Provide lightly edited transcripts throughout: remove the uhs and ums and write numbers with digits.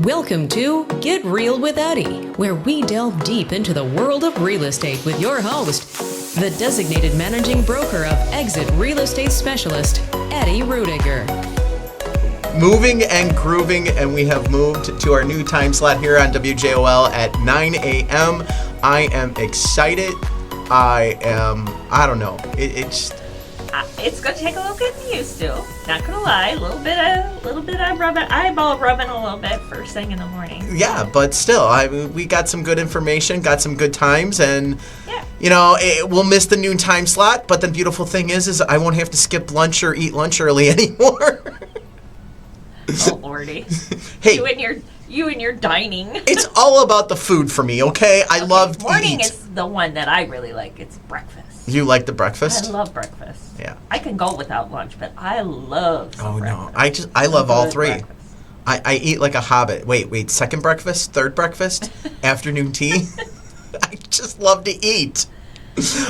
Welcome to Get Real with Eddie, where we delve deep into the world of real estate with your host, the designated managing broker of Exit Real Estate Specialist, Eddie Ruettiger. Moving and grooving, and we have moved to our new time slot here on WJOL at 9 a.m. I am excited. I don't know. It's going to take a little getting used to. Not going to lie, a little bit of eyeball rubbing a little bit first thing in the morning. Yeah, but still, we got some good information, got some good times, and we'll miss the noon time slot. But the beautiful thing is I won't have to skip lunch or eat lunch early anymore. Oh Lordy! Hey, you and your dining. It's all about the food for me, okay? I love to morning eat. Is the one that I really like. It's breakfast. You like the breakfast? I love breakfast. Yeah. I can go without lunch, but I love some breakfast. I love all three. Breakfast. I eat like a hobbit. Wait, second breakfast, third breakfast, afternoon tea. I just love to eat.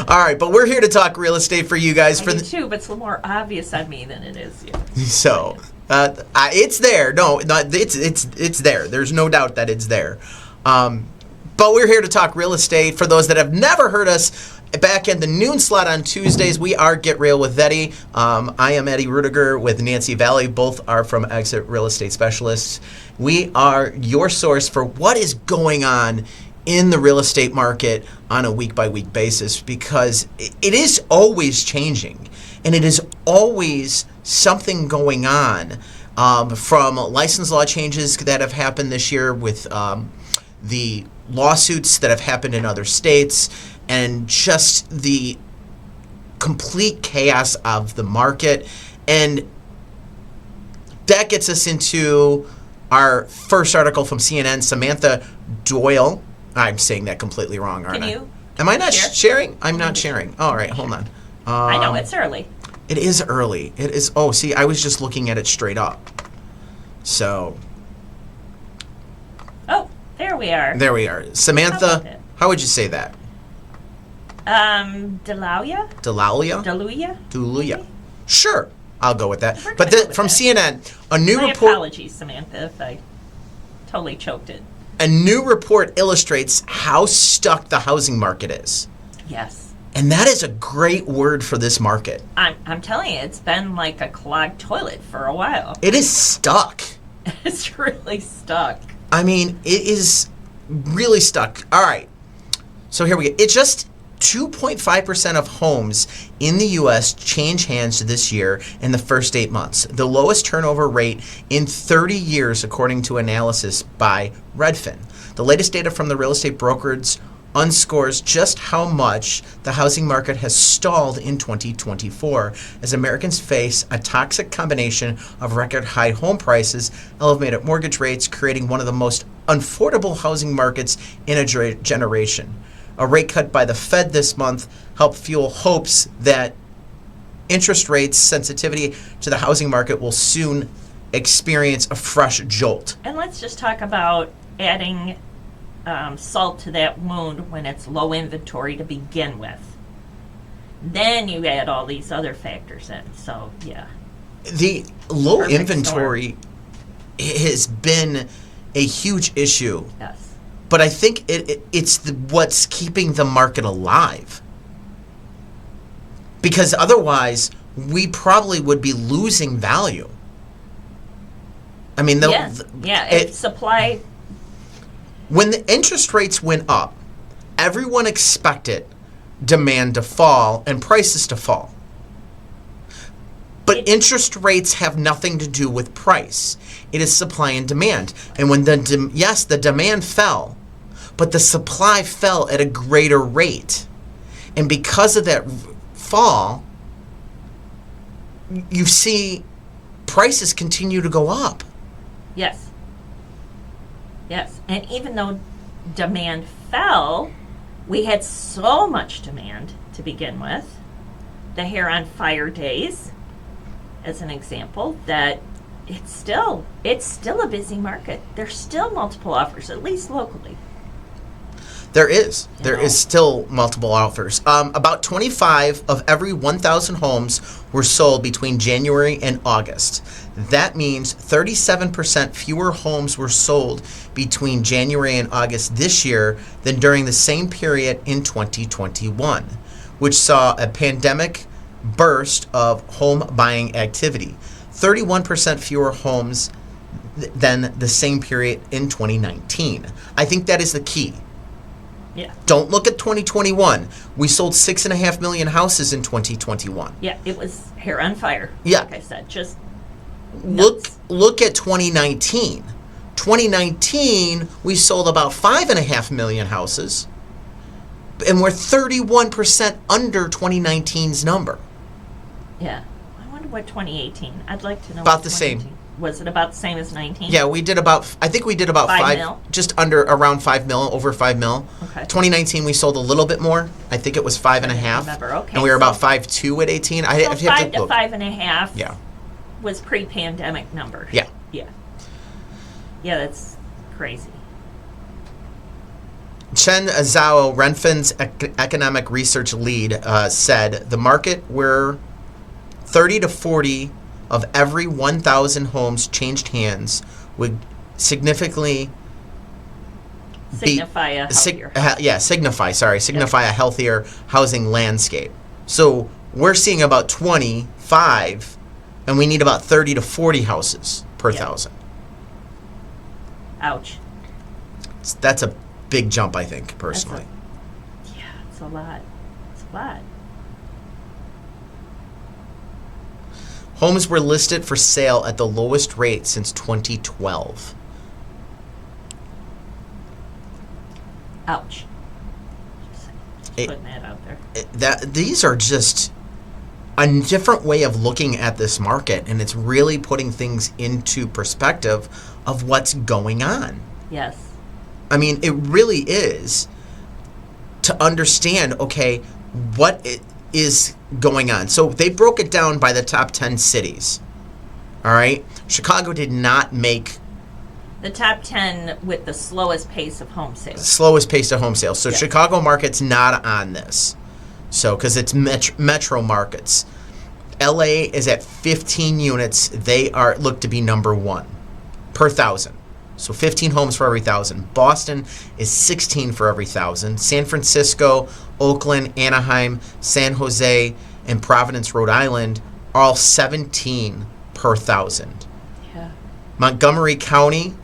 All right, but we're here to talk real estate for you guys. I do too, but it's a little more obvious on me than it is you. So, it's there. No, it's there. There's no doubt that it's there. But we're here to talk real estate. For those that have never heard us, back in the noon slot on Tuesdays, we are Get Real with Eddie. I am Eddie Ruettiger with Nancy Vallee. Both are from Exit Real Estate Specialists. We are your source for what is going on in the real estate market on a week-by-week basis, because it is always changing, and it is always something going on, from license law changes that have happened this year with the lawsuits that have happened in other states, and just the complete chaos of the market. And that gets us into our first article from CNN. Samantha Doyle. I'm saying that completely wrong, aren't I? Am I not sharing? I'm not sharing. All right, hold on. I know, it's early. It is early. It is. Oh, see, I was just looking at it straight up. So. Oh, there we are. There we are. Samantha, how would you say that? Delalia? Deluya. Sure, I'll go with that. But from CNN, a new My report. apologies, Samantha, if I totally choked it. A new report illustrates how stuck the housing market is. Yes. And that is a great word for this market. I'm telling you, it's been like a clogged toilet for a while. It is stuck. It's really stuck. I mean, it is really stuck. All right. So here we go. It's just 2.5% of homes in the U.S. change hands this year in the first 8 months, the lowest turnover rate in 30 years, according to analysis by Redfin. The latest data from the real estate brokerage underscores just how much the housing market has stalled in 2024 as Americans face a toxic combination of record high home prices, elevated mortgage rates, creating one of the most unaffordable housing markets in a generation. A rate cut by the Fed this month helped fuel hopes that interest rates sensitivity to the housing market will soon experience a fresh jolt. And let's just talk about adding salt to that wound when it's low inventory to begin with. Then you add all these other factors in. So, yeah. The low Perfect inventory has been a huge issue. Yes. But I think it's what's keeping the market alive. Because otherwise, we probably would be losing value. I mean, supply. When the interest rates went up, everyone expected demand to fall and prices to fall. But interest rates have nothing to do with price. It is supply and demand. And when the demand fell, but the supply fell at a greater rate. And because of that fall, you see prices continue to go up. Yes. Yes. And even though demand fell, we had so much demand to begin with. The hair on fire days, as an example, that it's still a busy market. There's still multiple offers, at least locally. There is. You There know? is still multiple offers. About 25 of every 1,000 homes were sold between January and August. That means 37% fewer homes were sold between January and August this year than during the same period in 2021, which saw a pandemic burst of home buying activity. 31% fewer homes than the same period in 2019. I think that is the key. Yeah. Don't look at 2021. We sold 6.5 million houses in 2021. Yeah, it was hair on fire. Yeah. Like I said, just Look nuts. at 2019. 2019, we sold about 5.5 million houses, and we're 31% under 2019's number. Yeah. I wonder what 2018. I'd like to know. About what the same. 2018 Was it about the same as 19? Yeah, we did I think we did about 5 mil? just under, around 5 mil, over 5 mil. Okay. 2019, we sold a little bit more. I think it was 5.5. remember. Okay, And we were about so- 5.2 at 18. I So have 5 to to look. 5.5 Yeah. was pre-pandemic numbers. Yeah. Yeah. Yeah, that's crazy. Chen Zhao, Renfin's economic research lead, said the market where 30 to 40 of every 1,000 homes changed hands would significantly Signify a healthier. signify a healthier housing landscape. So we're seeing about 25, and we need about 30 to 40 houses per Yeah. 1,000. Ouch. That's a big jump, I think, personally. Yeah, it's a lot. It's a lot. Homes were listed for sale at the lowest rate since 2012. Ouch. Just It- putting that out there. These are just a different way of looking at this market, and it's really putting things into perspective of what's going on. Yes. I mean, it really is to understand, okay, what is going on. So they broke it down by the top 10 cities. All right? Chicago did not make The top 10 with the slowest pace of home sales. slowest pace of home sales. So Yeah. Chicago market's not on this. So, because it's metro markets. LA is at 15 units. They look to be number one per 1,000. So 15 homes for every 1,000. Boston is 16 for every 1,000. San Francisco, Oakland, Anaheim, San Jose, and Providence, Rhode Island are all 17 per 1,000. Yeah. Montgomery County,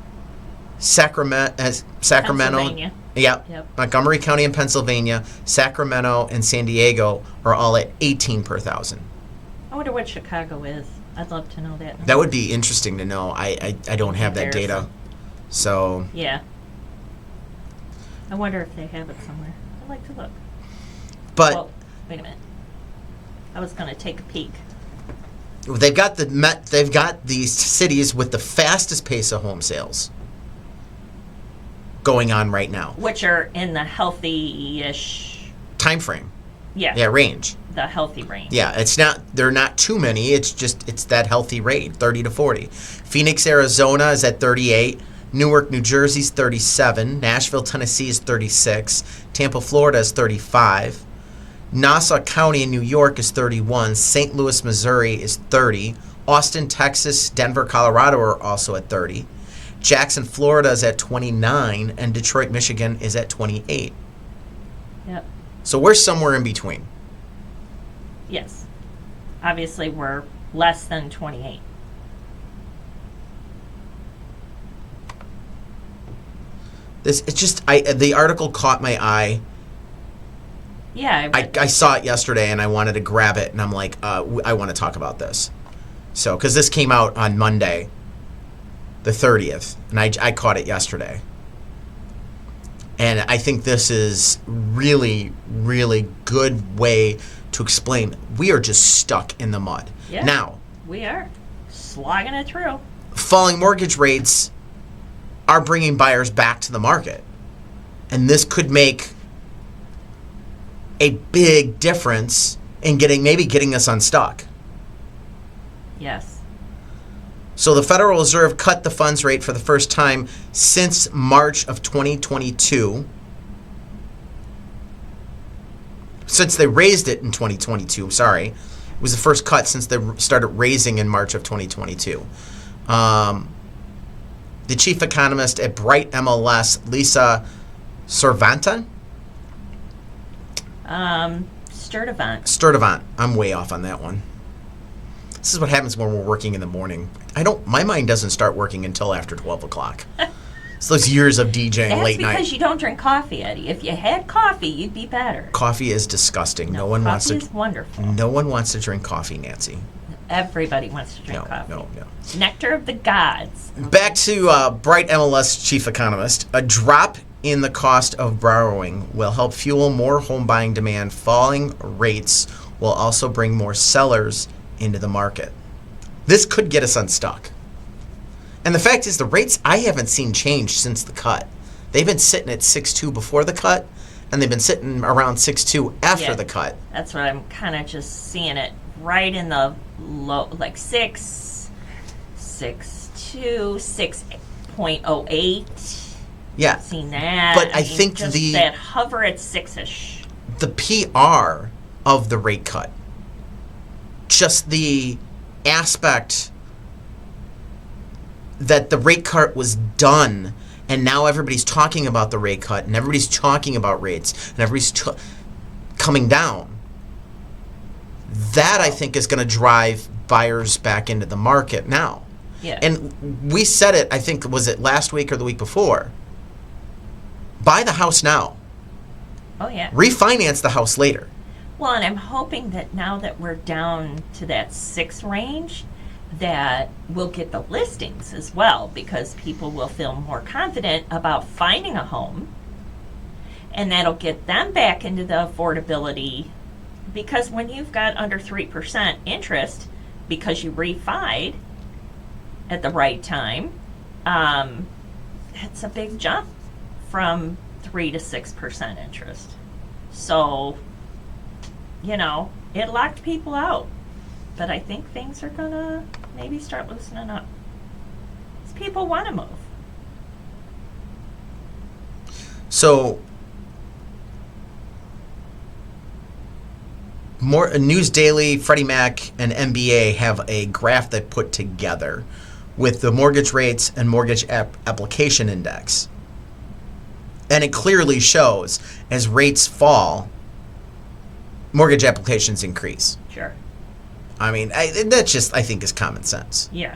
Sacramento, Pennsylvania. Yep. Montgomery County in Pennsylvania, Sacramento, and San Diego are all at 18 per 1,000. I wonder what Chicago is. I'd love to know that. That would be interesting to know. I don't have that data. Comparison. So, Yeah. I wonder if they have it somewhere. I'd like to look. but Well, wait a minute. I was going to take a peek. they've got they've got these cities with the fastest pace of home sales going on right now. Which are in the healthy-ish, Time frame. yeah, Yeah, range. the healthy range. Yeah, they're not too many. It's that healthy rate, 30 to 40. Phoenix, Arizona is at 38. Newark, New Jersey is 37. Nashville, Tennessee is 36. Tampa, Florida is 35. Nassau County in New York is 31. St. Louis, Missouri is 30. Austin, Texas, Denver, Colorado are also at 30. Jackson, Florida is at 29. And Detroit, Michigan is at 28. Yep. So we're somewhere in between. Yes. Obviously, we're less than 28. The article caught my eye. Yeah. I saw it yesterday and I wanted to grab it, and I'm like, I want to talk about this. So, because this came out on Monday, the 30th, and I caught it yesterday. And I think this is really, really good way to explain. We are just stuck in the mud. Yeah. Now, We are slogging it through. falling mortgage rates are bringing buyers back to the market. And this could make a big difference in getting us unstuck. Yes. So the Federal Reserve cut the funds rate for the first time since March of 2022. since they raised it in 2022. Sorry, it was the first cut since they started raising in March of 2022. The chief economist at Bright MLS, Lisa Cervantes. Sturdivant. I'm way off on that one. This is what happens when we're working in the morning. My mind doesn't start working until after 12 o'clock. It's those years of DJing late night. That's because you don't drink coffee, Eddie. If you had coffee, you'd be better. Coffee is disgusting. No one wants to. Coffee is wonderful. No one wants to drink coffee, Nancy. Everybody wants to drink coffee. No. Nectar of the gods. Back to Bright MLS chief economist. A drop in the cost of borrowing will help fuel more home buying demand. Falling rates will also bring more sellers into the market. This could get us unstuck. And the fact is, the rates I haven't seen change since the cut. They've been sitting at 6.2 before the cut, and they've been sitting around 6.2 after the cut. That's what I'm kind of just seeing it right in the low, like 6.2, 6.08. Yeah. Seen that. But I think just that hover at 6-ish. The PR of the rate cut, just the aspect that the rate cut was done, and now everybody's talking about the rate cut, and everybody's talking about rates, and everybody's coming down. That, I think, is going to drive buyers back into the market now. Yeah. And we said it, I think, was it last week or the week before? Buy the house now. Oh, yeah. Refinance the house later. Well, and I'm hoping that now that we're down to that 6 range, that we'll get the listings as well, because people will feel more confident about finding a home, and that'll get them back into the affordability, because when you've got under 3% interest because you refied at the right time, it's a big jump from 3 to 6% interest. So, it locked people out. But I think things are going to maybe start loosening up. Because people want to move. So, News Daily, Freddie Mac, and MBA have a graph that put together with the mortgage rates and mortgage application index. And it clearly shows as rates fall, mortgage applications increase. Sure. I mean, that just, I think, is common sense. Yeah.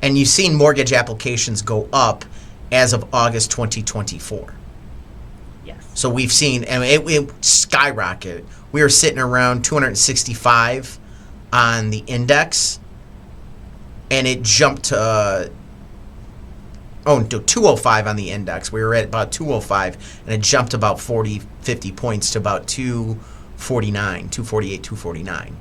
And you've seen mortgage applications go up as of August 2024. Yes. So we've seen, I mean, it skyrocketed. We were sitting around 265 on the index, and it jumped to 205 on the index. We were at about 205, and it jumped about 40, 50 points to about 249, 248, 249.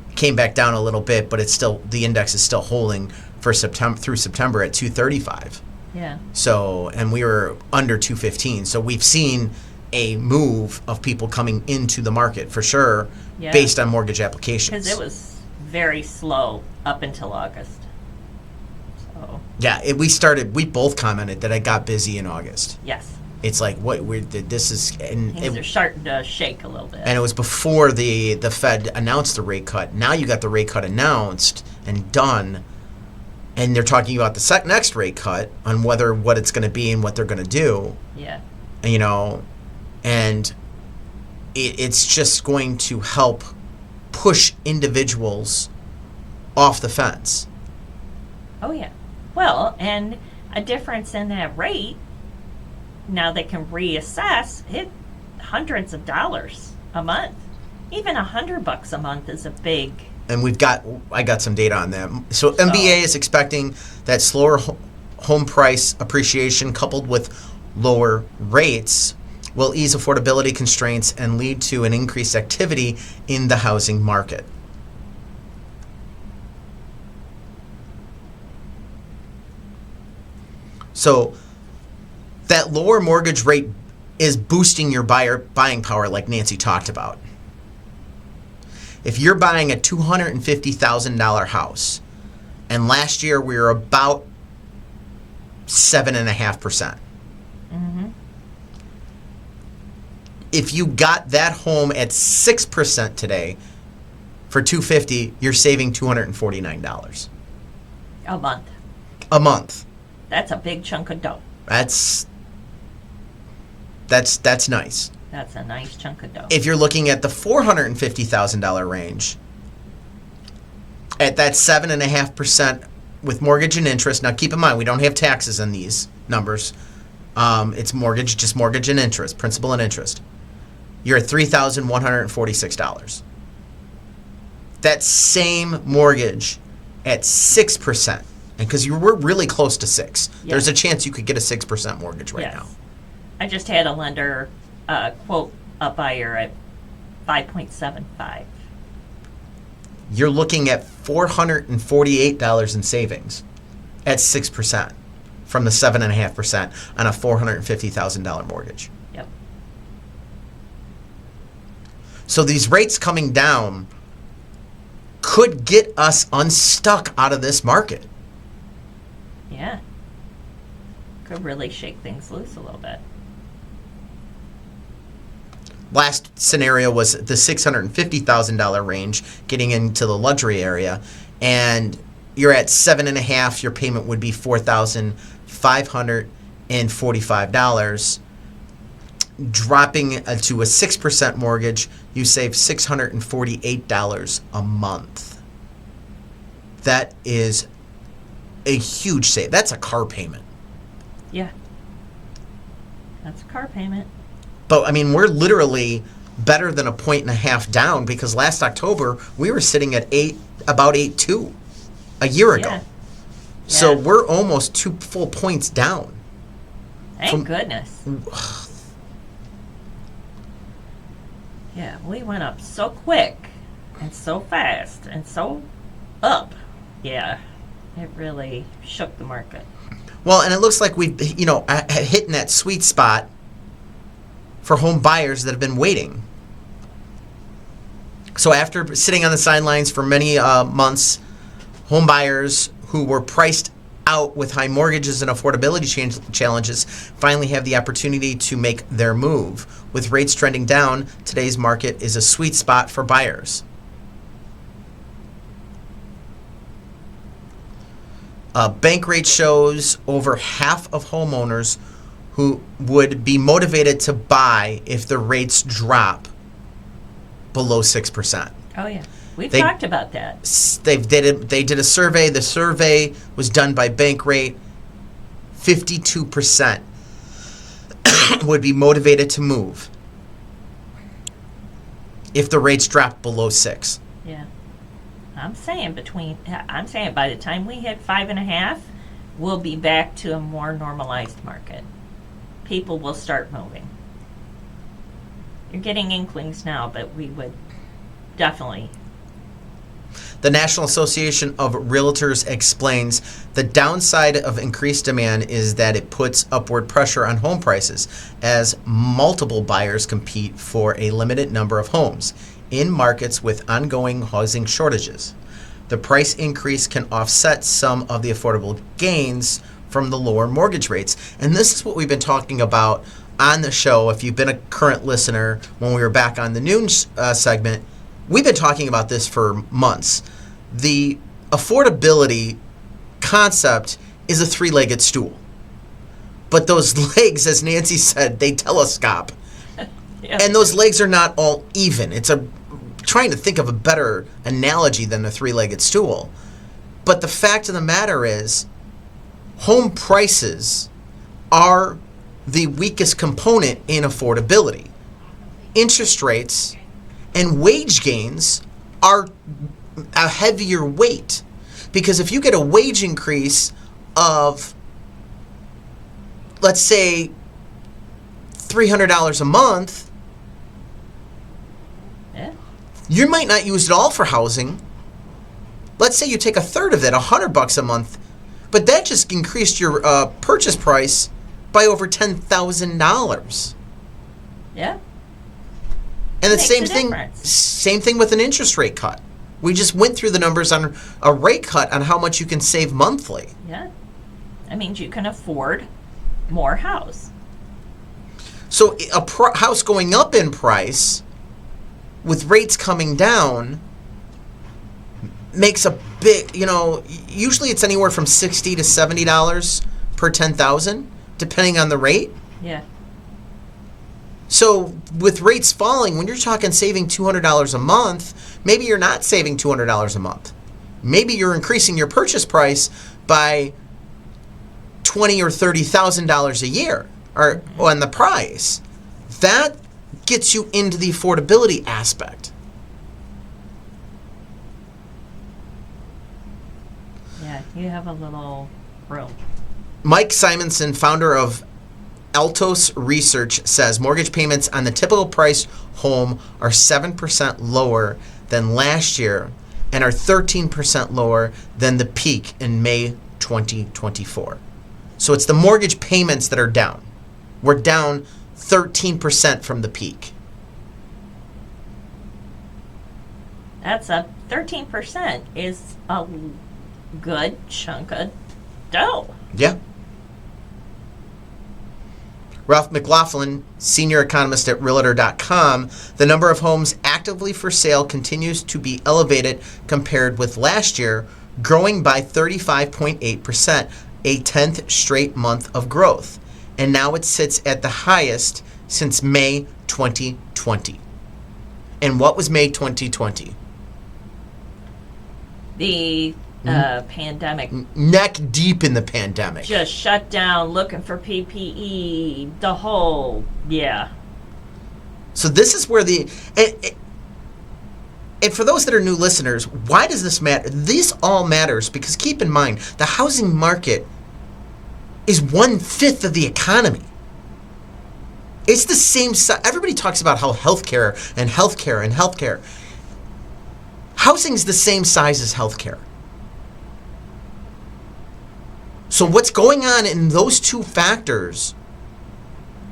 It came back down a little bit, but it's still, the index is still holding for through September at 235. Yeah. So, and we were under 215. So we've seen a move of people coming into the market for sure, based on mortgage applications. Because it was very slow up until August. So. Yeah, we both commented that it got busy in August. Yes. It's like, this is... And things are starting to shake a little bit. And it was before the Fed announced the rate cut. Now you got the rate cut announced and done, and they're talking about the next rate cut on what it's going to be and what they're going to do. Yeah. And it's just going to help push individuals off the fence. Oh, yeah. Well, and a difference in that rate, now they can reassess it, hundreds of dollars a month. Even $100 a month is a big. And I got some data on that. So MBA is expecting that slower home price appreciation coupled with lower rates will ease affordability constraints and lead to an increased activity in the housing market. So that lower mortgage rate is boosting your buying power, like Nancy talked about. If you're buying a $250,000 house, and last year we were about 7.5%. Mm-hmm. if you got that home at 6% today for $250, you're saving $249 A month. a month. That's a big chunk of dough. That's nice. That's a nice chunk of dough. If you're looking at the $450,000 range, at that 7.5% with mortgage and interest. Now, keep in mind, we don't have taxes in these numbers. It's mortgage, just mortgage and interest, principal and interest. You're at $3,146. That same mortgage at 6%, and because you were really close to 6, there's a chance you could get a 6% mortgage right now. I just had a lender quote a buyer at 5.75. You're looking at $448 in savings at 6% from the 7.5% on a $450,000 mortgage. Yep. So these rates coming down could get us unstuck out of this market. Yeah. Could really shake things loose a little bit. Last scenario was the $650,000 range, getting into the luxury area, and you're at 7.5. Your payment would be $4,545. Dropping to a 6% mortgage, you save $648 a month. That is a huge save. That's a car payment. Yeah. That's a car payment. But, I mean, we're literally better than a 1.5 down, because last October we were sitting at about 8.2 a year ago. Yeah. So Yeah. we're almost 2 full points down. Thank goodness. Yeah, we went up so quick and so fast and so up. Yeah, it really shook the market. Well, and it looks like we've, hitting that sweet spot for home buyers that have been waiting. So after sitting on the sidelines for many months, home buyers who were priced out with high mortgages and affordability challenges finally have the opportunity to make their move. With rates trending down, today's market is a sweet spot for buyers. Bank rate shows over half of homeowners who would be motivated to buy if the rates drop below 6%. Oh, yeah. We've talked about that. They did a survey. The survey was done by Bank Rate. 52% would be motivated to move if the rates drop below 6. Yeah. I'm saying by the time we hit 5.5, we'll be back to a more normalized market. People will start moving. You're getting inklings now, but we would definitely. The National Association of Realtors explains the downside of increased demand is that it puts upward pressure on home prices as multiple buyers compete for a limited number of homes in markets with ongoing housing shortages. The price increase can offset some of the affordable gains from the lower mortgage rates. And this is what we've been talking about on the show. If you've been a current listener, when we were back on the noon segment, we've been talking about this for months. The affordability concept is a three-legged stool. But those legs, as Nancy said, they telescope. Yeah. And those legs are not all even. Trying to think of a better analogy than a three-legged stool. But the fact of the matter is, home prices are the weakest component in affordability. Interest rates and wage gains are a heavier weight, because if you get a wage increase of, let's say, $300 a month, Yeah. you might not use it all for housing. Let's say you take a third of that, $100 a month, but that just increased your purchase price by over $10,000. Yeah. And the Makes same a thing, difference. same thing with an interest rate cut. We just went through the numbers on a rate cut on how much you can save monthly. Yeah. That means you can afford more house. So a house going up in price with rates coming down makes a big, usually it's anywhere from $60 to $70 per 10,000, depending on the rate. Yeah. So with rates falling, when you're talking saving $200 a month, maybe you're not saving $200 a month. Maybe you're increasing your purchase price by $20,000 or $30,000 a year, or on the price. That gets you into the affordability aspect. Yeah, you have a little room. Mike Simonson, founder of Altos Research, says mortgage payments on the typical price home are 7% lower than last year and are 13% lower than the peak in May 2024. So it's the mortgage payments that are down. We're down 13% from the peak. That's 13% is a good chunk of dough. Yeah. Ralph McLaughlin, senior economist at Realtor.com, the number of homes actively for sale continues to be elevated compared with last year, growing by 35.8%, a 10th straight month of growth. And now it sits at the highest since May 2020. And what was May 2020? The pandemic. Neck deep in the pandemic. Just shut down, looking for PPE, the whole, yeah. So this is where and for those that are new listeners, why does this matter? This all matters because keep in mind, the housing market is 1/5 of the economy. It's the same size. Everybody talks about how healthcare. Housing's the same size as healthcare. So what's going on in those two factors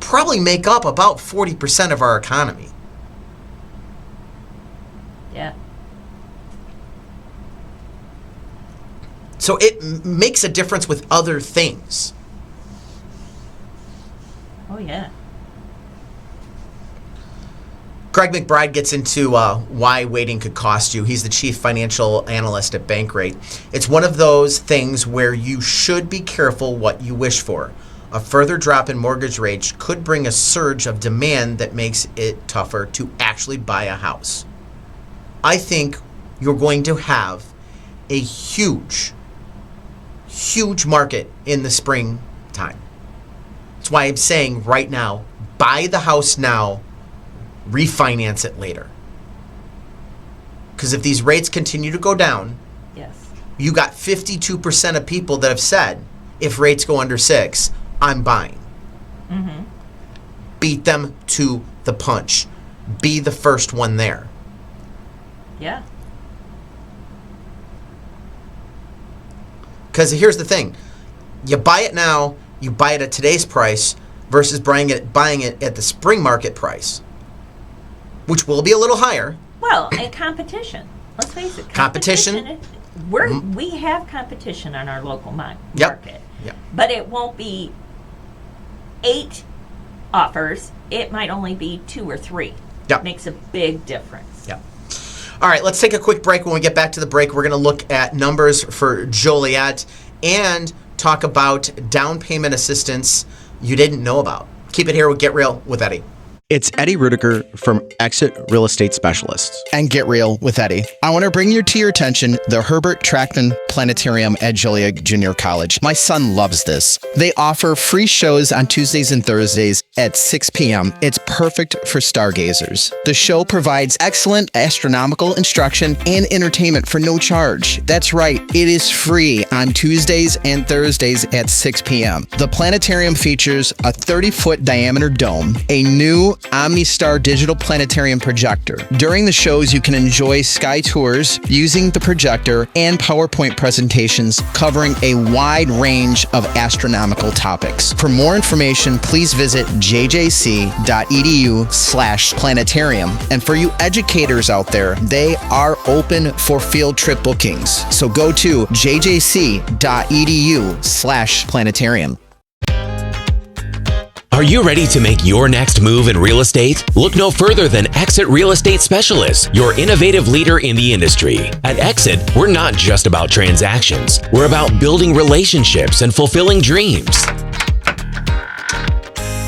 probably make up about 40% of our economy. Yeah. So it makes a difference with other things. Oh, yeah. Greg McBride gets into why waiting could cost you. He's the chief financial analyst at Bankrate. It's one of those things where you should be careful what you wish for. A further drop in mortgage rates could bring a surge of demand that makes it tougher to actually buy a house. I think you're going to have a huge market in the springtime. That's why I'm saying right now, buy the house now, refinance it later. Because if these rates continue to go down, Yes. you got 52% of people that have said, if rates go under 6, I'm buying. Mm-hmm. Beat them to the punch. Be the first one there. Yeah. Because here's the thing. You buy it now, you buy it at today's price versus buying it at the spring market price, which will be a little higher. Well, and competition. Let's face it. Competition. We have competition on our local market. Yep. But it won't be 8 offers. It might only be 2 or 3. Yep. Makes a big difference. Yep. All right, let's take a quick break. When we get back to the break, we're going to look at numbers for Joliet and talk about down payment assistance you didn't know about. Keep it here with Get Real with Eddie. It's Eddie Ruettiger from Exit Real Estate Specialists. And Get Real with Eddie. I want to bring to your attention the Herbert Trackman Planetarium at Joliet Junior College. My son loves this. They offer free shows on Tuesdays and Thursdays at 6 p.m. It's perfect for stargazers. The show provides excellent astronomical instruction and entertainment for no charge. That's right, it is free on Tuesdays and Thursdays at 6 p.m. The planetarium features a 30-foot diameter dome, a new OmniStar digital planetarium projector. During the shows, you can enjoy sky tours using the projector and PowerPoint presentations covering a wide range of astronomical topics. For more information, please visit jjc.edu/planetarium. And for you educators out there, they are open for field trip bookings. So go to jjc.edu/planetarium. Are you ready to make your next move in real estate? Look no further than Exit Real Estate Specialists, your innovative leader in the industry. At Exit, we're not just about transactions. We're about building relationships and fulfilling dreams.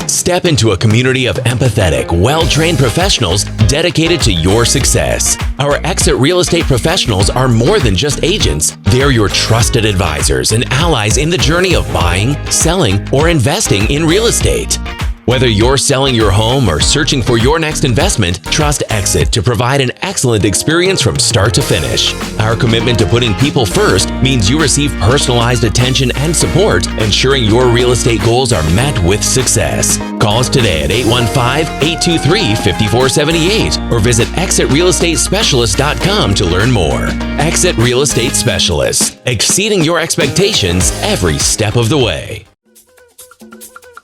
Step into a community of empathetic, well-trained professionals dedicated to your success. Our Exit Real Estate professionals are more than just agents. They're your trusted advisors and allies in the journey of buying, selling, or investing in real estate. Whether you're selling your home or searching for your next investment, trust Exit to provide an excellent experience from start to finish. Our commitment to putting people first means you receive personalized attention and support, ensuring your real estate goals are met with success. Call us today at 815-823-5478 or visit exitrealestatespecialist.com to learn more. Exit Real Estate Specialists, exceeding your expectations every step of the way.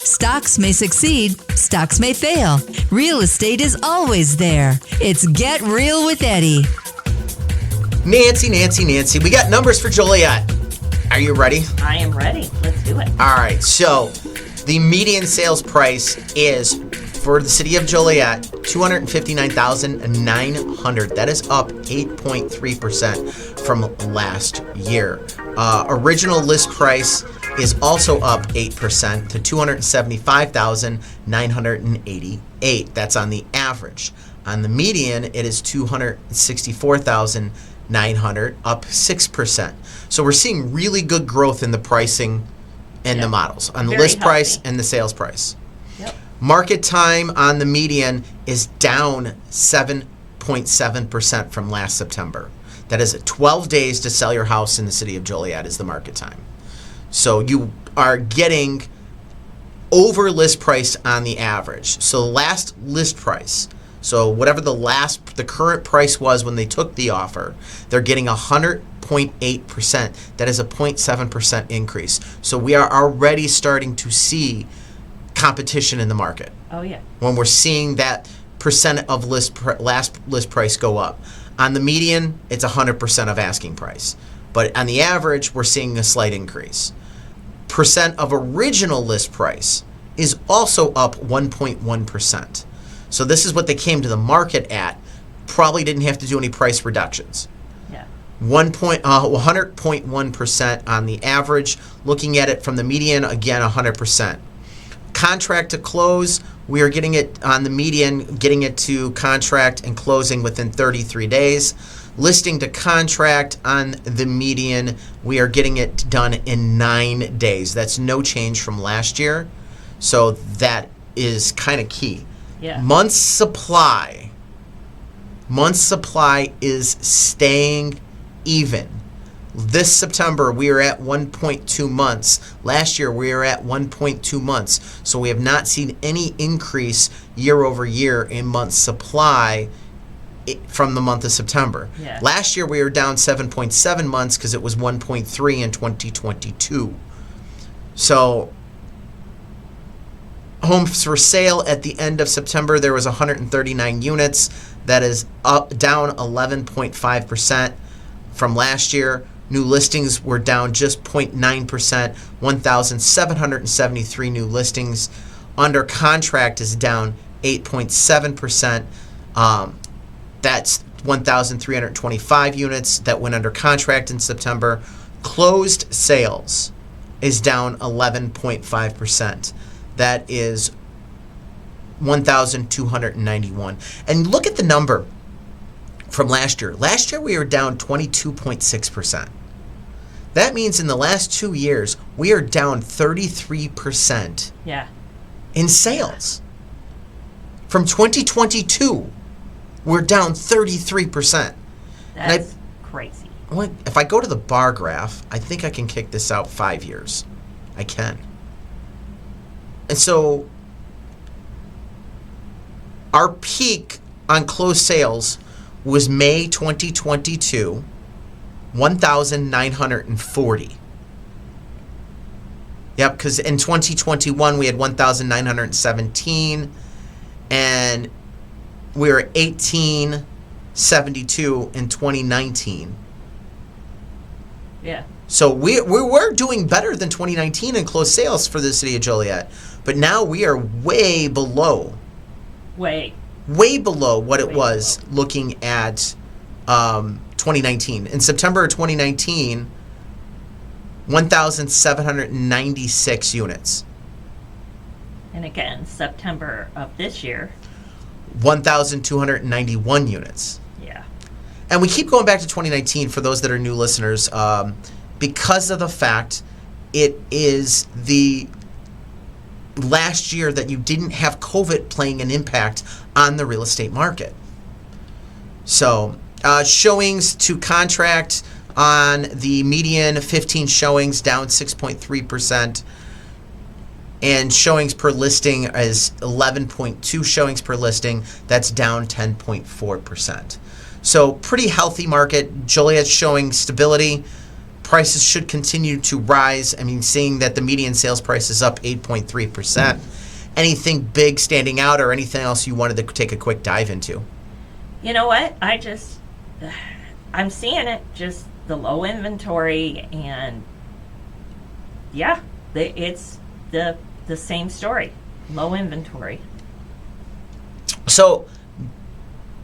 Stocks may succeed, stocks may fail. Real estate is always there. It's Get Real with Eddie. Nancy. We got numbers for Joliet. Are you ready? I am ready. Let's do it. All right. So the median sales price is for the city of Joliet $259,900. That is up 8.3% from last year. Original list price is also up 8% to $275,988. That's on the average. On the median, it is $264,900, up 6%. So we're seeing really good growth in the pricing and the models, on the Very list price healthy. and the sales price. Yep. Market time on the median is down 7.7% from last September. That is 12 days to sell your house in the city of Joliet is the market time. So you are getting over list price on the average. So last list price, so whatever the current price was when they took the offer, they're getting 100.8%. That is a 0.7% increase. So we are already starting to see competition in the market. Oh, yeah. When we're seeing that percent of last list price go up. On the median, it's 100% of asking price. But on the average, we're seeing a slight increase. Percent of original list price is also up 1.1%. So this is what they came to the market at. Probably didn't have to do any price reductions. Yeah. 100.1% on the average. Looking at it from the median, again, 100%. Contract to close, we are getting it on the median, getting it to contract and closing within 33 days. Listing to contract on the median, we are getting it done in 9 days. That's no change from last year. So that is kind of key. Yeah. Months supply is staying even. This September, we are at 1.2 months. Last year, we were at 1.2 months. So we have not seen any increase year over year in months supply from the month of September. Yeah. Last year, we were down 7.7 months because it was 1.3 in 2022. So homes for sale at the end of September, there was 139 units. That is down 11.5% from last year. New listings were down just 0.9%, 1,773 new listings. Under contract is down 8.7%. That's 1,325 units that went under contract in September. Closed sales is down 11.5%. That is 1,291. And look at the number from last year. Last year we were down 22.6%. That means in the last 2 years we are down 33% Yeah. in sales. From 2022, we're down 33%. That's crazy. If I go to the bar graph, I think I can kick this out 5 years. I can. And so our peak on closed sales was May 2022, 1,940. Yep, because in 2021 we had 1,917, and we were at 1,872 in 2019. Yeah. So we were doing better than 2019 in closed sales for the city of Joliet, but now we are way below what it was looking at 2019. In September of 2019, 1,796 units. And again, September of this year. 1,291 units. Yeah. And we keep going back to 2019 for those that are new listeners, because of the fact it is the last year that you didn't have COVID playing an impact on the real estate market. So showings to contract on the median, 15 showings, down 6.3%. And showings per listing is 11.2 showings per listing. That's down 10.4%. So pretty healthy market. Joliet's showing stability. Prices should continue to rise. I mean, seeing that the median sales price is up 8.3%. Anything big standing out or anything else you wanted to take a quick dive into? You know what? I'm seeing it, just the low inventory, and yeah, it's the same story. Low inventory. So,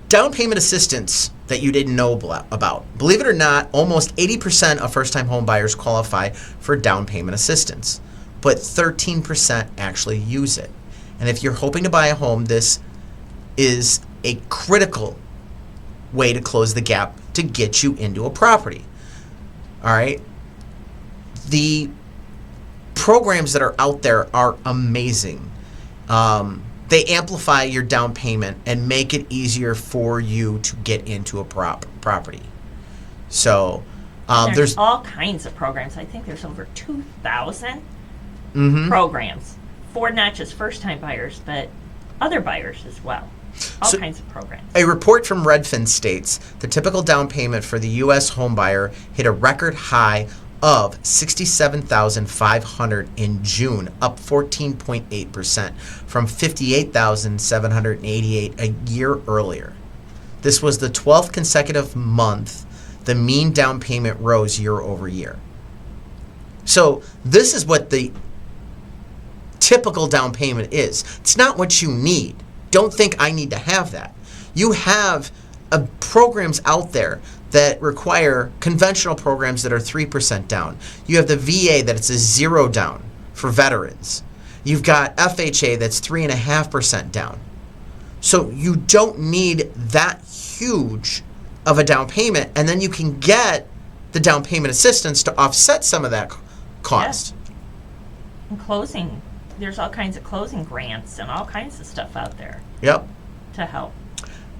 down payment assistance that you didn't know about. Believe it or not, almost 80% of first-time home buyers qualify for down payment assistance, but 13% actually use it. And if you're hoping to buy a home, this is a critical way to close the gap to get you into a property. All right? The programs that are out there are amazing. They amplify your down payment and make it easier for you to get into a property. So there's all kinds of programs. I think there's over 2,000 programs for not just first-time buyers, but other buyers as well. All kinds of programs. A report from Redfin states the typical down payment for the U.S. home buyer hit a record high of $67,500 in June, up 14.8% from $58,788 a year earlier. This was the 12th consecutive month the mean down payment rose year over year. So this is what the typical down payment is. It's not what you need. Don't think I need to have that. You have programs out there that require conventional programs that are 3% down. You have the VA that it's a 0 down for veterans. You've got FHA that's 3.5% down. So you don't need that huge of a down payment, and then you can get the down payment assistance to offset some of that cost. Yes. And closing, there's all kinds of closing grants and all kinds of stuff out there. Yep. To help.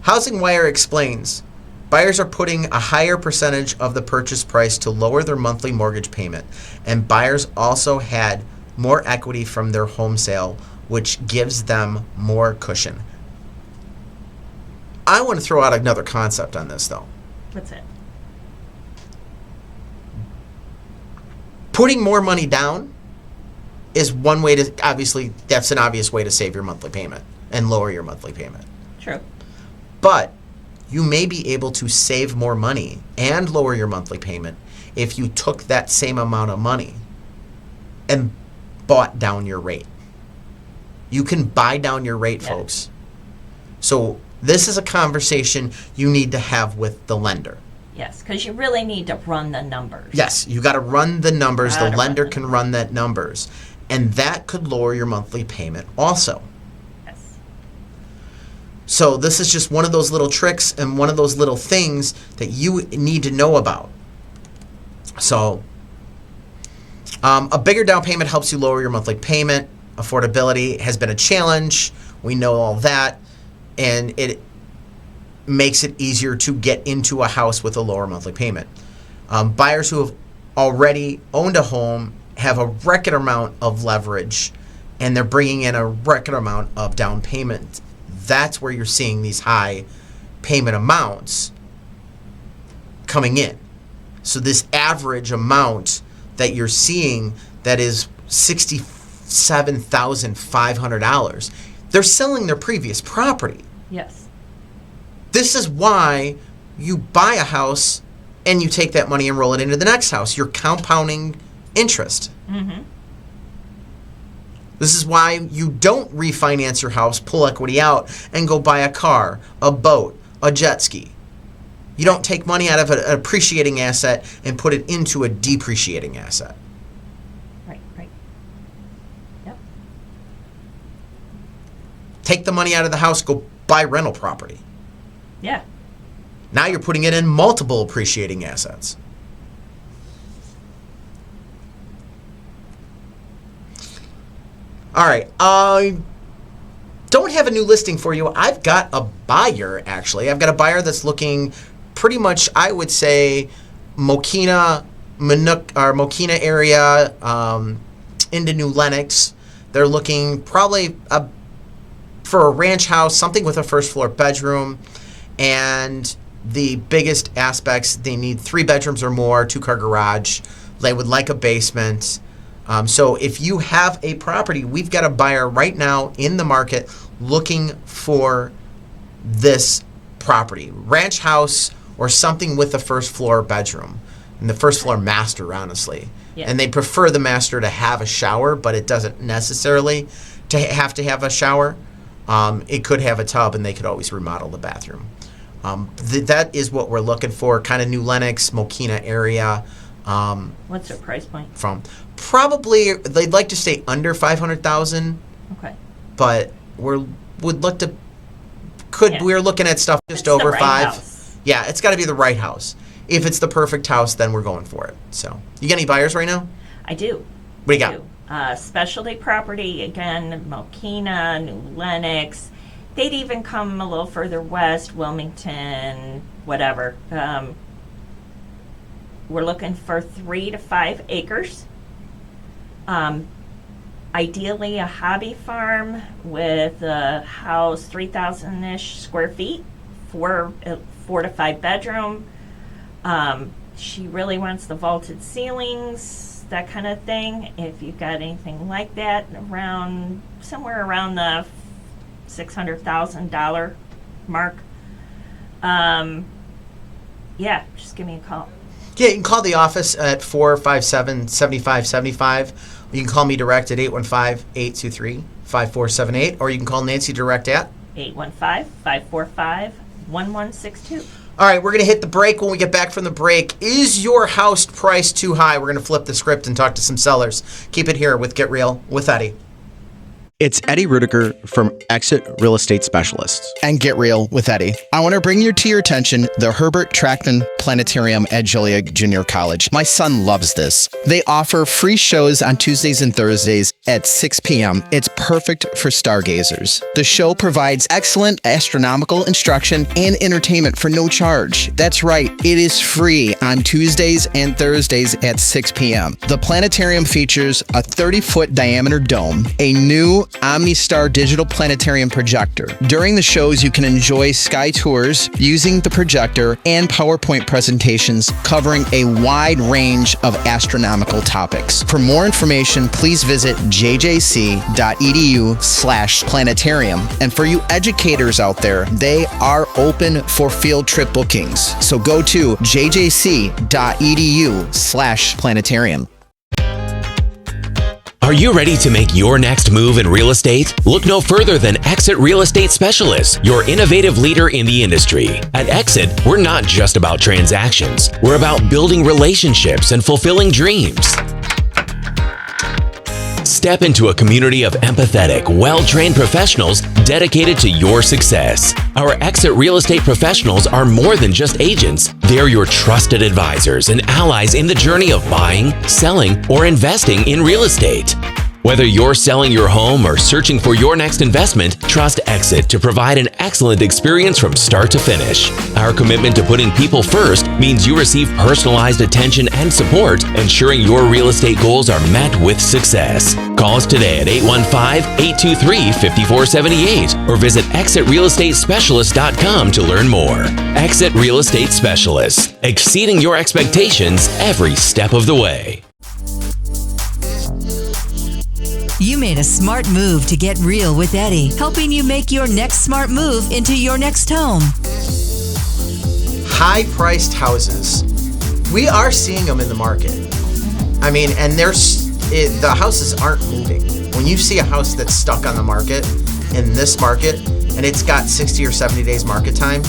Housing Wire explains, buyers are putting a higher percentage of the purchase price to lower their monthly mortgage payment, and buyers also had more equity from their home sale, which gives them more cushion. I want to throw out another concept on this, though. What's it? Putting more money down is one way to, obviously, that's an obvious way to save your monthly payment and lower your monthly payment. True. But you may be able to save more money and lower your monthly payment if you took that same amount of money and bought down your rate. You can buy down your rate, folks. So this is a conversation you need to have with the lender. Yes, because you really need to run the numbers. Yes, you got to run the numbers. The lender can run that numbers. And that could lower your monthly payment also. Yes. So this is just one of those little tricks and one of those little things that you need to know about. So a bigger down payment helps you lower your monthly payment. Affordability has been a challenge. We know all that. And it makes it easier to get into a house with a lower monthly payment. Buyers who have already owned a home have a record amount of leverage, and they're bringing in a record amount of down payment. That's where you're seeing these high payment amounts coming in. So this average amount that you're seeing that is $67,500, they're selling their previous property. Yes. This is why you buy a house and you take that money and roll it into the next house. You're compounding interest. Mm-hmm. This is why you don't refinance your house, pull equity out, and go buy a car, a boat, a jet ski. You don't take money out of an appreciating asset and put it into a depreciating asset. Right. Yep. Take the money out of the house, go buy rental property. Yeah. Now you're putting it in multiple appreciating assets. All right. I don't have a new listing for you. I've got a buyer, actually. I've got a buyer that's looking pretty much, I would say, Mokina area into New Lenox. They're looking probably for a ranch house, something with a first floor bedroom. And the biggest aspects, they need 3 bedrooms or more, 2-car garage. They would like a basement. So if you have a property, we've got a buyer right now in the market looking for this property, ranch house or something with a first floor bedroom and the first floor master, honestly. Yeah. And they prefer the master to have a shower, but it doesn't necessarily to have a shower. It could have a tub, and they could always remodel the bathroom. That is what we're looking for, kind of New Lenox, Mokina area. What's their price point? From probably they'd like to stay under 500,000, Okay. but we're looking at stuff just It's the over right 5. house. Yeah, it's got to be the right house. If it's the perfect house, then we're going for it. So, you got any buyers right now? I do. What do you got? Specialty property, again, Mokina, New Lenox. They'd even come a little further west, Wilmington, whatever. We're looking for 3 to 5 acres. Ideally, a hobby farm with a house 3,000-ish square feet, 4 to 5 bedroom. She really wants the vaulted ceilings, that kind of thing. If you've got anything like that, somewhere around the $600,000 mark, just give me a call. Yeah, you can call the office at 457-7575. You can call me direct at 815-823-5478, or you can call Nancy direct at 815-545-1162. All right, we're going to hit the break. When we get back from the break, is your house price too high? We're going to flip the script and talk to some sellers. Keep it here with Get Real with Eddie. It's Eddie Ruettiger from Exit Real Estate Specialists and Get Real with Eddie. I want to bring to your attention the Herbert Trackman Planetarium at Joliet Junior College. My son loves this. They offer free shows on Tuesdays and Thursdays at 6 p.m. It's perfect for stargazers. The show provides excellent astronomical instruction and entertainment for no charge. That's right, it is free on Tuesdays and Thursdays at 6 p.m. The planetarium features a 30-foot diameter dome, a new OmniStar digital planetarium projector. During the shows, you can enjoy sky tours using the projector and PowerPoint presentations covering a wide range of astronomical topics. For more information, please visit jjc.edu/planetarium. And for you educators out there, they are open for field trip bookings. So go to jjc.edu/planetarium. Are you ready to make your next move in real estate? Look no further than Exit Real Estate Specialists, your innovative leader in the industry. At Exit, we're not just about transactions. We're about building relationships and fulfilling dreams. Step into a community of empathetic, well-trained professionals dedicated to your success. Our Exit Real Estate professionals are more than just agents. They're your trusted advisors and allies in the journey of buying, selling, or investing in real estate. Whether you're selling your home or searching for your next investment, trust Exit to provide an excellent experience from start to finish. Our commitment to putting people first means you receive personalized attention and support, ensuring your real estate goals are met with success. Call us today at 815-823-5478 or visit exitrealestatespecialist.com to learn more. Exit Real Estate Specialists, exceeding your expectations every step of the way. You made a smart move to Get Real with Eddie, helping you make your next smart move into your next home. High-priced houses We are seeing them in the market. I mean, and the houses aren't moving. When you see a house that's stuck on the market in this market, and it's got 60 or 70 days market time,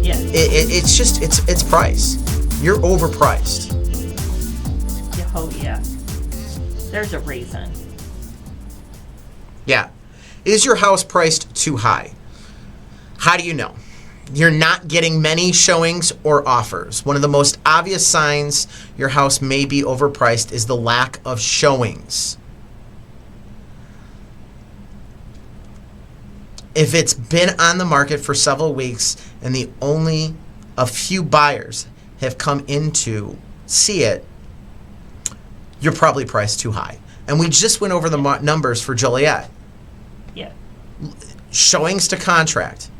Yeah. it's price. You're overpriced. Oh, yeah. There's a reason. Yeah. Is your house priced too high? How do you know? You're not getting many showings or offers. One of the most obvious signs your house may be overpriced is the lack of showings. If it's been on the market for several weeks and only a few buyers have come in to see it, you're probably priced too high. And we just went over the numbers for Joliet. Yeah. Showings to contract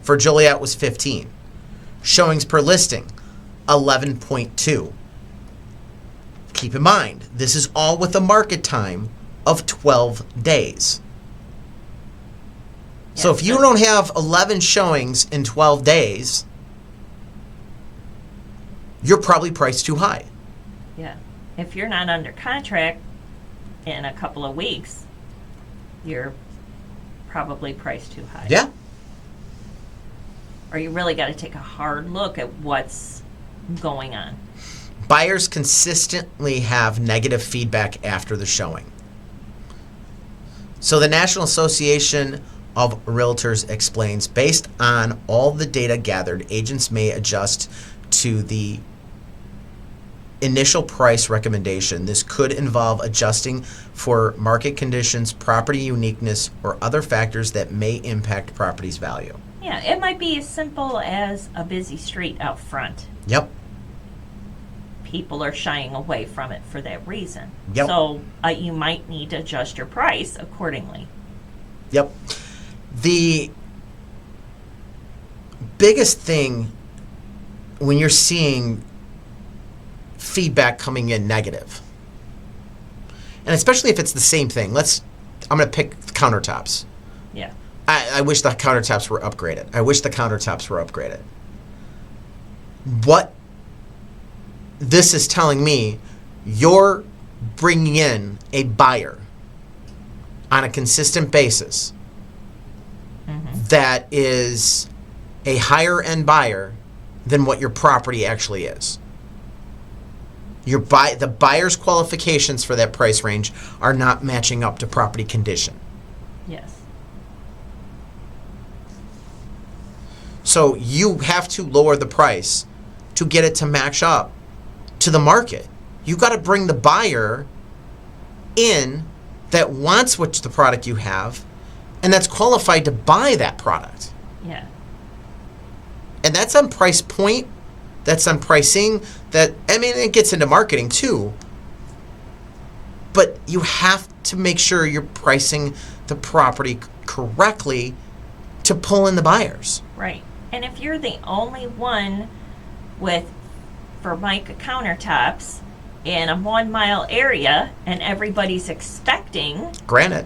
for Joliet was 15. Showings per listing, 11.2. Keep in mind, this is all with a market time of 12 days. So if you don't have 11 showings in 12 days, you're probably priced too high. Yeah. If you're not under contract in a couple of weeks, you're probably priced too high. Yeah. Or you really got to take a hard look at what's going on. Buyers consistently have negative feedback after the showing. So the National Association of Realtors explains, based on all the data gathered, agents may adjust to the initial price recommendation. This could involve adjusting for market conditions, property uniqueness, or other factors that may impact property's value. Yeah, it might be as simple as a busy street out front. Yep. People are shying away from it for that reason. Yep. So you might need to adjust your price accordingly. Yep. The biggest thing when you're seeing feedback coming in negative, and especially if it's the same thing, I'm going to pick countertops. Yeah. I wish the countertops were upgraded. What this is telling me, you're bringing in a buyer on a consistent basis that is a higher end buyer than what your property actually is. The buyer's qualifications for that price range are not matching up to property condition. Yes. So you have to lower the price to get it to match up to the market. You got to bring the buyer in that wants the product you have and that's qualified to buy that product. Yeah. And that's on price point, that's on pricing, it gets into marketing too. But you have to make sure you're pricing the property correctly to pull in the buyers. Right. And if you're the only one with Formica countertops in a 1 mile area and everybody's expecting Granite,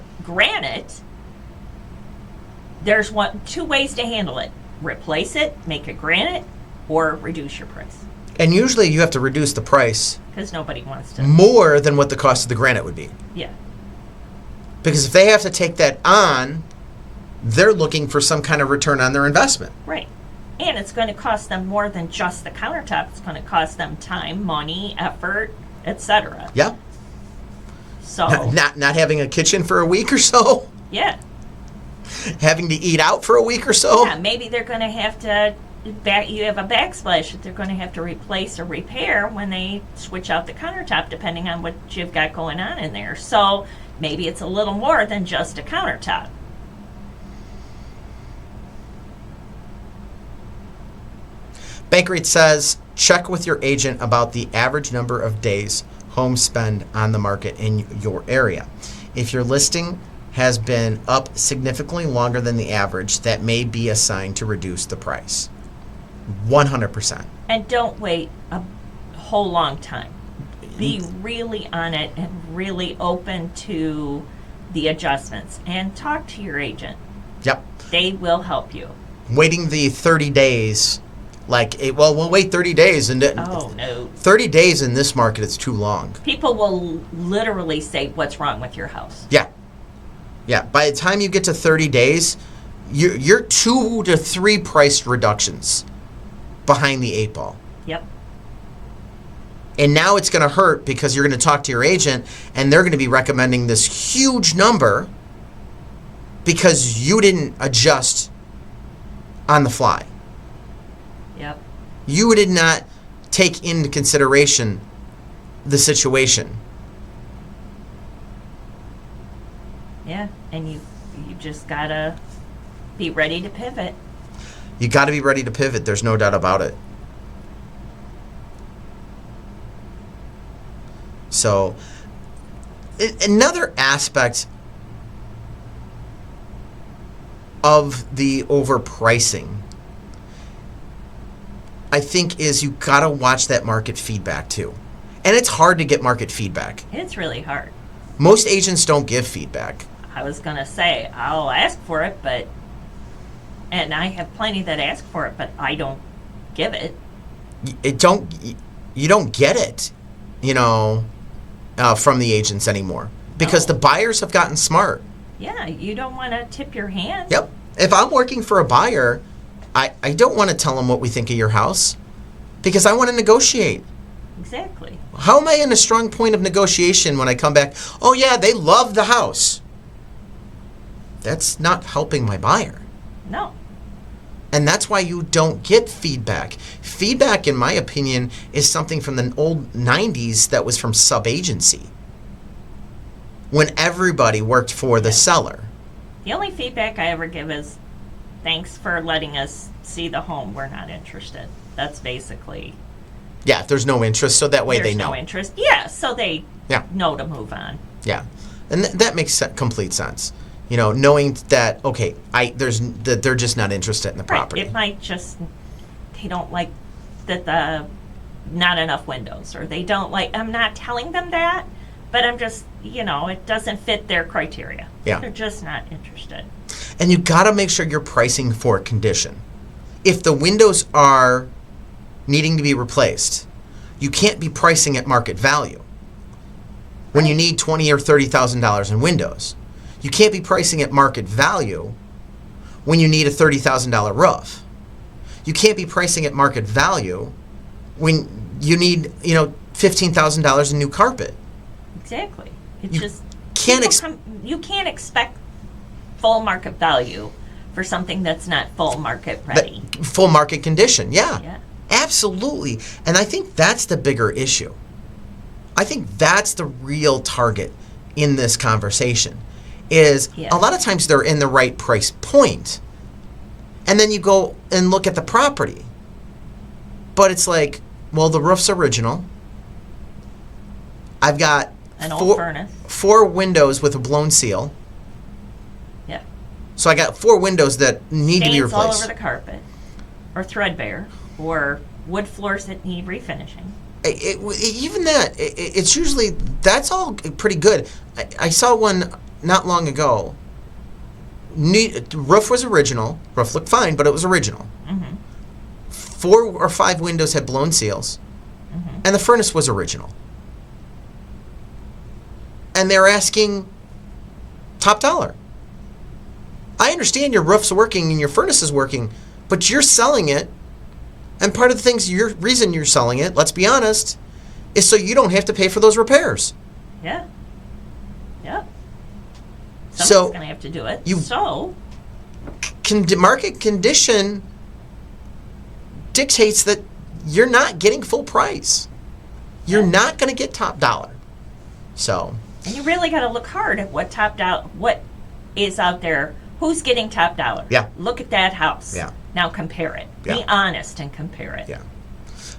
there's two ways to handle it. Replace it, make it granite, or reduce your price. and usually you have to reduce the price Because nobody wants to. more than what the cost of the granite would be. Yeah. Because if they have to take that on, they're looking for some kind of return on their investment. Right. And it's going to cost them more than just the countertop. It's going to cost them time, money, effort, etc. Yeah. So. Not having a kitchen for a week or so. Yeah. Having to eat out for a week or so. Yeah, maybe they're going to have to, you have a backsplash that they're going to have to replace or repair when they switch out the countertop, depending on what you've got going on in there. So maybe it's a little more than just a countertop. Bankrate says, check with your agent about the average number of days homes spend on the market in your area. If your listing has been up significantly longer than the average, that may be a sign to reduce the price. 100%. And don't wait a whole long time. Be really on it and really open to the adjustments. And talk to your agent. Yep. They will help you. Waiting the 30 days Like, we'll wait 30 days. And Oh, no. 30 days in this market is too long. People will literally say, what's wrong with your house? Yeah. Yeah. By the time you get to 30 days, you're 2 to 3 price reductions behind the 8 ball. Yep. And now it's going to hurt because you're going to talk to your agent and they're going to be recommending this huge number because you didn't adjust on the fly. Yep. You did not take into consideration the situation. Yeah. And you just gotta be ready to pivot. You got to be ready to pivot. There's no doubt about it. So, another aspect of the overpricing, I think, is you got to watch that market feedback too. And it's hard to get market feedback. It's really hard. Most agents don't give feedback. I was gonna say, I'll ask for it, and I have plenty that ask for it, but I don't give it. You don't get it, from the agents anymore because No. the buyers have gotten smart. Yeah, you don't want to tip your hand. Yep. If I'm working for a buyer, I don't want to tell them what we think of your house because I want to negotiate. Exactly. How am I in a strong point of negotiation when I come back? Oh, yeah, they love the house. That's not helping my buyer. No. And that's why you don't get feedback. Feedback, in my opinion, is something from the old 90s that was from sub-agency when everybody worked for the seller. The only feedback I ever give is, thanks for letting us see the home. We're not interested. That's basically. Yeah, if there's no interest, so that way There's they know. no interest. Yeah, so they Yeah. know to move on. Yeah, and that makes complete sense. Knowing that, okay, they're just not interested in the property. Right. It might just, they don't like that not enough windows, or they don't like, I'm not telling them that, but I'm just, it doesn't fit their criteria. Yeah. They're just not interested. And you got to make sure you're pricing for condition. If the windows are needing to be replaced, you can't be pricing at market value. When you need $20,000 or $30,000 in windows, you can't be pricing at market value when you need a $30,000 roof. You can't be pricing at market value when you need, $15,000 in new carpet. Exactly. It You just can't you can't expect full market value for something that's not full market ready. Full market condition, yeah. Yeah. Absolutely. And I think that's the bigger issue. I think that's the real target in this conversation is Yeah. a lot of times they're in the right price point. And then you go and look at the property. But it's like, well, the roof's original. I've got An old furnace. 4 windows with a blown seal. Yeah. So I got 4 windows that need to be Stains all replaced. over the carpet, or threadbare, or wood floors that need refinishing. Even that, it's usually, that's all pretty good. I saw one not long ago. Roof was original. Roof looked fine, but it was original. Mm-hmm. 4 or 5 windows had blown seals, Mm-hmm. and the furnace was original. And they're asking top dollar. I understand your roof's working and your furnace is working, but you're selling it. And part of the reason you're selling it, let's be honest, is so you don't have to pay for those repairs. Yeah. Yep. So, Someone's going to have to do it. you- So, Market condition dictates that you're not getting full price. You're not going to get top dollar. So, and you really got to look hard at what what is out there. Who's getting top dollar? Yeah. Look at that house. Yeah. Now compare it. Yeah. Be honest and compare it. yeah.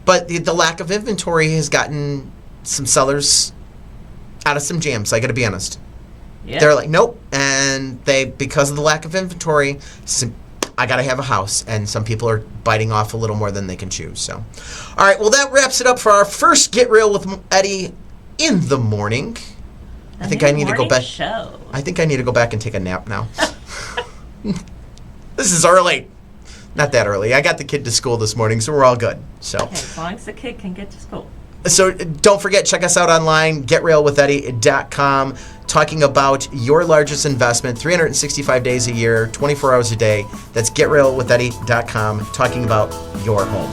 But the lack of inventory has gotten some sellers out of some jams. I got to be honest. Yeah. They're like, nope. And because of the lack of inventory, I got to have a house. And some people are biting off a little more than they can chew. So, all right. Well, that wraps it up for our first Get Real with Eddie in the morning. I think I need to go back. I think I need to go back and take a nap now. This is early. not that early. I got the kid to school this morning, so we're all good. So. Okay, as long as the kid can get to school. So don't forget, check us out online, getrealwitheddie.com, talking about your largest investment, 365 days a year, 24 hours a day. That's getrealwitheddie.com, talking about your home.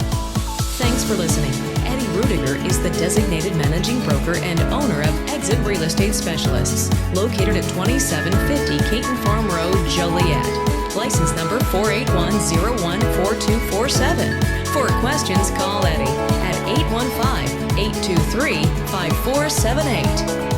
Thanks for listening. Eddie Ruettiger is the designated managing broker and owner of Exit Real Estate Specialists, located at 2750 Caton Farm Road, Joliet. License number 481014247. For questions, call Eddie at 815-823-5478.